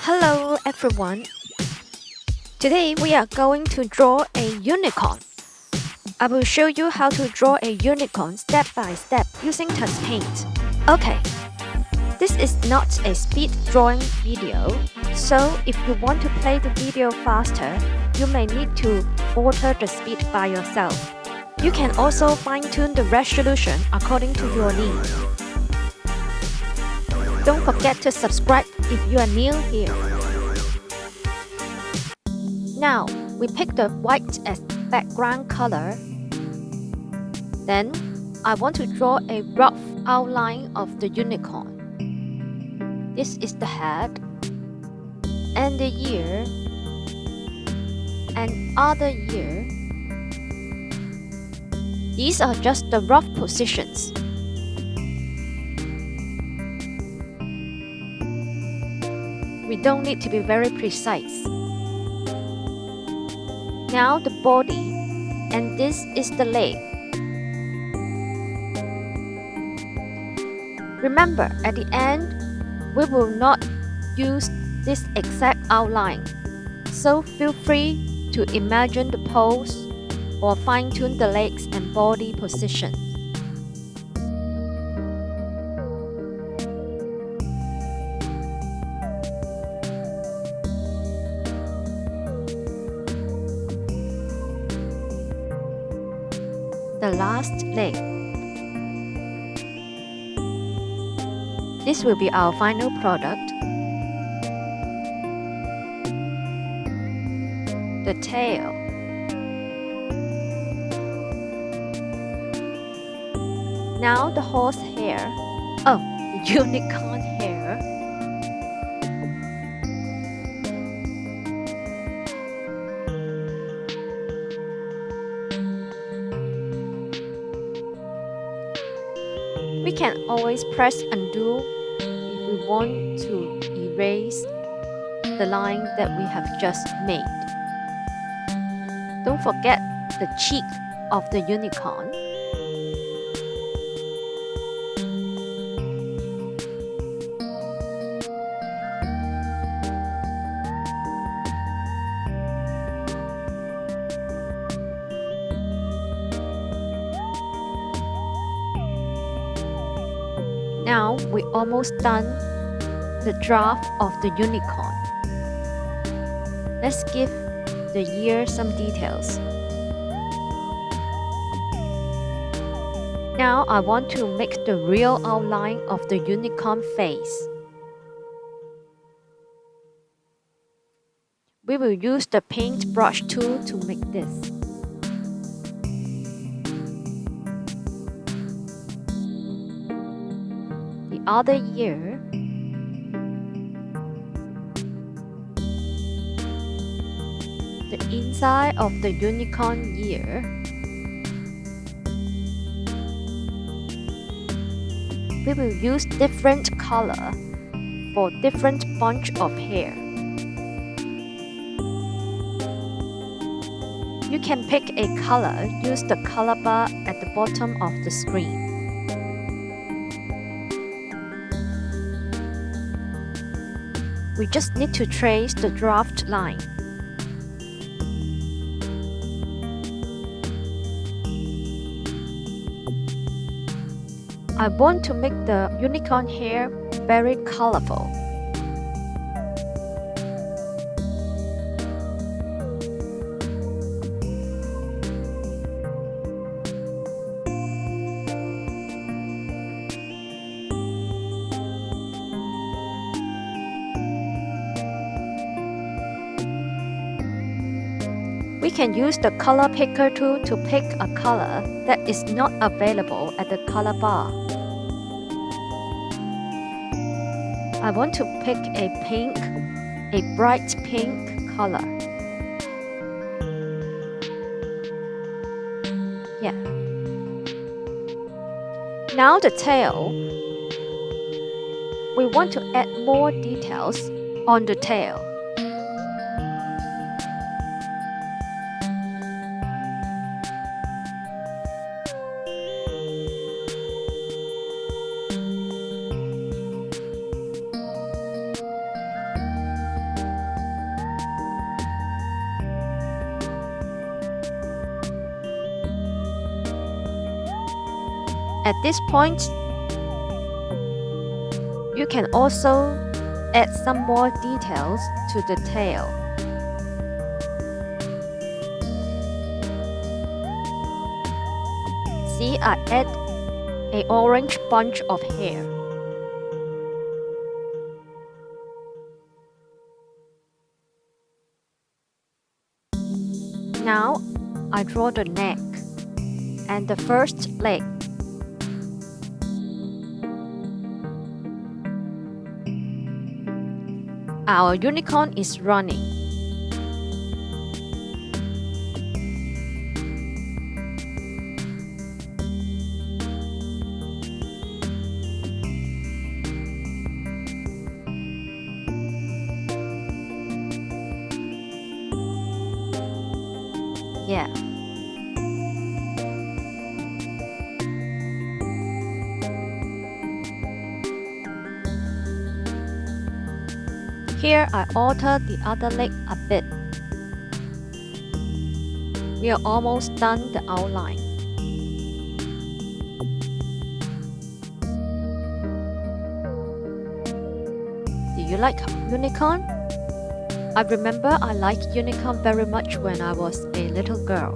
Hello everyone. Today we are going to draw a unicorn. I will show you how to draw a unicorn step by step using TuxPaint. Okay, this is not a speed drawing video, so if you want to play the video faster, you may need to alter the speed by yourself. You can also fine-tune the resolution according to your needs. Don't forget to subscribe if you are new here. Now, we pick the white as background color. Then, I want to draw a rough outline of the unicorn. This is the head, and the ear, and other ear. These are just the rough positions. We don't need to be very precise. Now the body, and this is the leg. Remember, at the end, we will not use this exact outline, so feel free to imagine the pose or fine-tune the legs and body position. The last leg. This will be our final product. The tail. Now the horse hair. Oh, the unicorn hair. We can always press undo if we want to erase the line that we have just made. Don't forget the cheek of the unicorn. Now we almost done the draft of the unicorn. Let's give the ear some details. Now I want to make the real outline of the unicorn face. We will use the Paintbrush Tool to make this. The other ear, the inside of the unicorn ear, we will use different color for different bunch of hair. You can pick a color, use the color bar at the bottom of the screen. We just need to trace the draft line. I want to make the unicorn hair very colorful. We can use the color picker tool to pick a color that is not available at the color bar. I want to pick a pink, a bright pink color. Yeah. Now the tail. We want to add more details on the tail. At this point, you can also add some more details to the tail. See, I add an orange bunch of hair. Now, I draw the neck and the first leg. Our unicorn is running. Yeah. Here I alter the other leg a bit. We are almost done the outline. Do you like unicorn? I remember I liked unicorn very much when I was a little girl.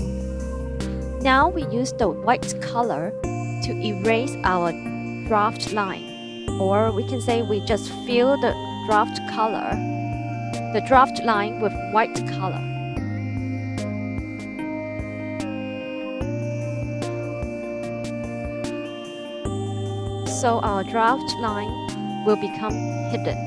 Now we use the white color to erase our draft line, or we can say we just fill the draft line with white color. So our draft line will become hidden.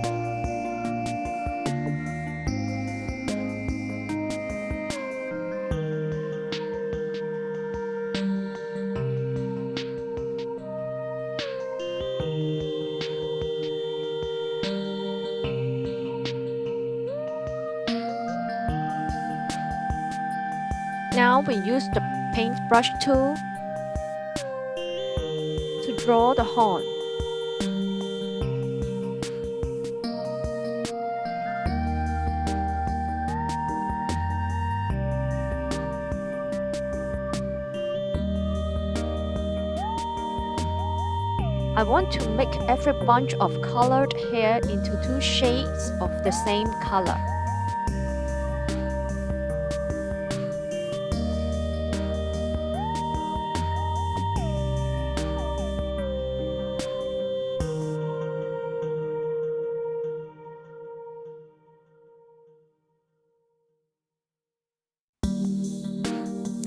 Now we use the Paintbrush Tool to draw the horn. I want to make every bunch of colored hair into 2 shades of the same color.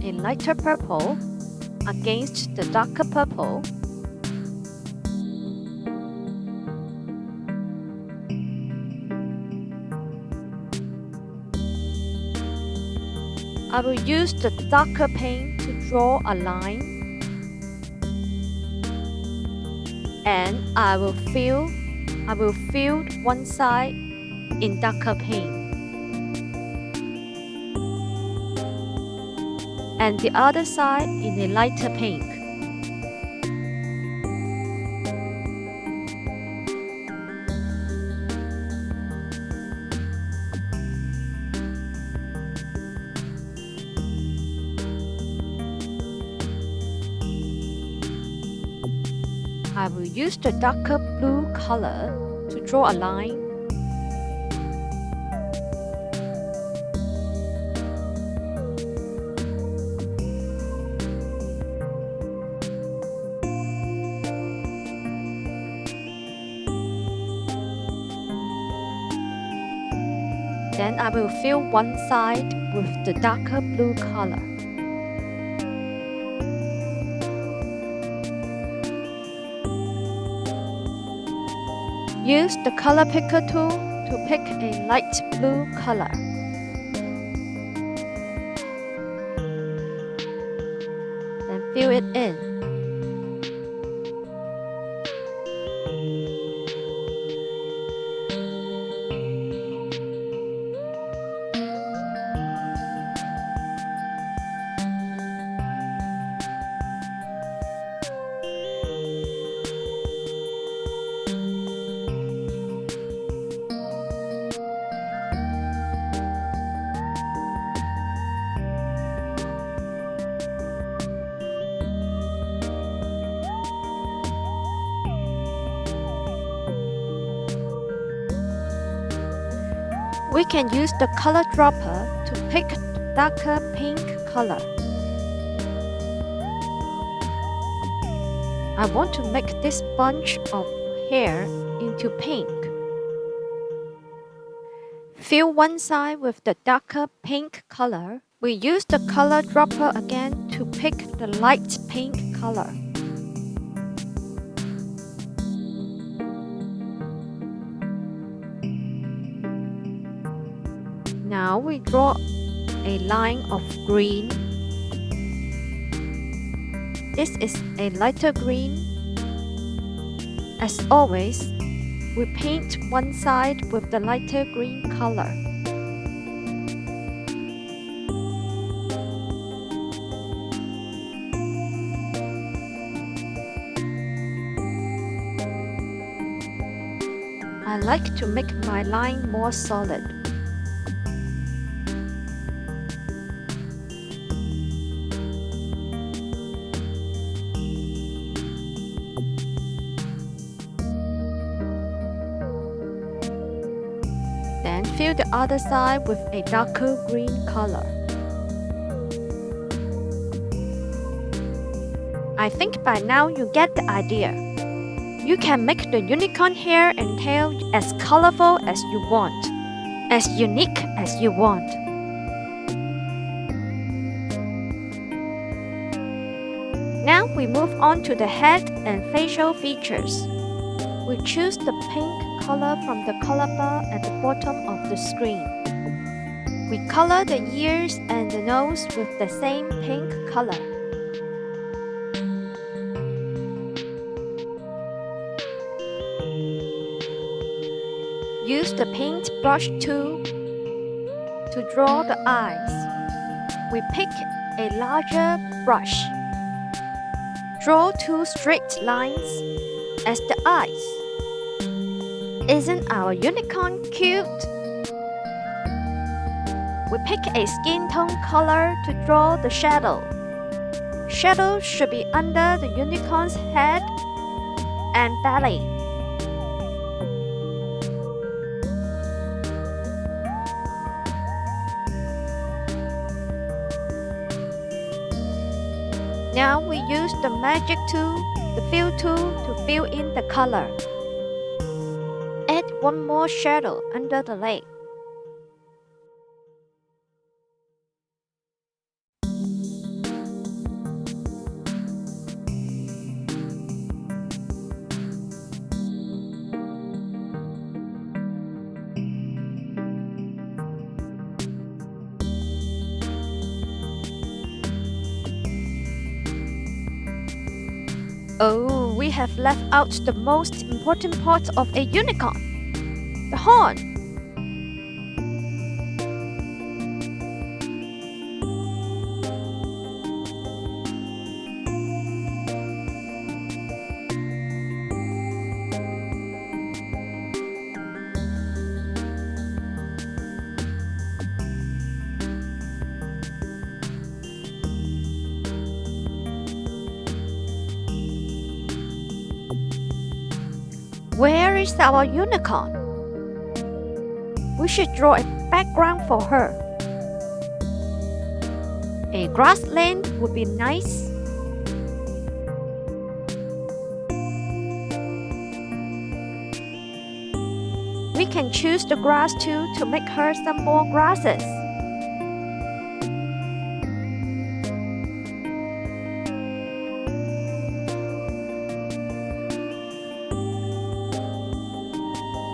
A lighter purple against the darker purple. I will use the darker paint to draw a line, and I will fill one side in darker paint and the other side in a lighter pink. I will use the darker blue color to draw a line. Then I will fill one side with the darker blue color. Use the color picker tool to pick a light blue color. Then fill it in. We can use the color dropper to pick the darker pink color. I want to make this bunch of hair into pink. Fill one side with the darker pink color. We use the color dropper again to pick the light pink color. Now we draw a line of green. This is a lighter green. As always, we paint one side with the lighter green color. I like to make my line more solid. Then fill the other side with a darker green color. I think by now you get the idea. You can make the unicorn hair and tail as colorful as you want, as unique as you want. Now we move on to the head and facial features. We choose the pink color from the color bar at the bottom of the screen. We color the ears and the nose with the same pink color. Use the Paintbrush Tool to draw the eyes. We pick a larger brush. Draw 2 straight lines as the eyes. Isn't our unicorn cute? We pick a skin tone color to draw the shadow. Shadow should be under the unicorn's head and belly. Now we use the magic tool, the fill tool, to fill in the color. Add one more shadow under the leg. Oh, we have left out the most important part of a unicorn, the horn. Where is our unicorn? We should draw a background for her. A grassland would be nice. We can choose the grass tool to make her some more grasses.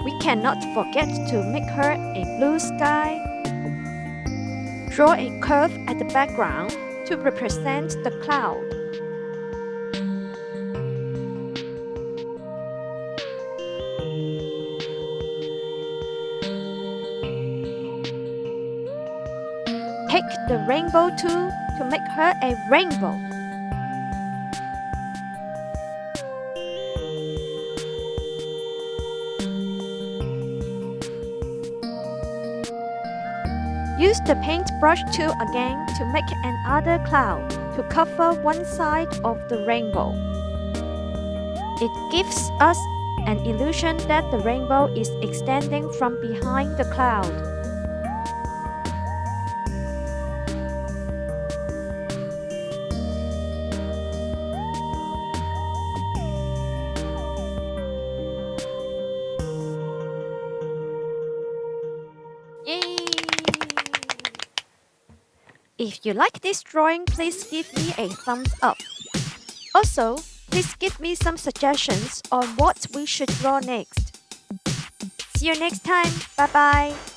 We cannot forget to make her a blue sky. Draw a curve at the background to represent the cloud. Pick the rainbow tool to make her a rainbow. Use the paintbrush tool again to make another cloud to cover one side of the rainbow. It gives us an illusion that the rainbow is extending from behind the cloud. If you like this drawing, please give me a thumbs up. Also, please give me some suggestions on what we should draw next. See you next time. Bye bye.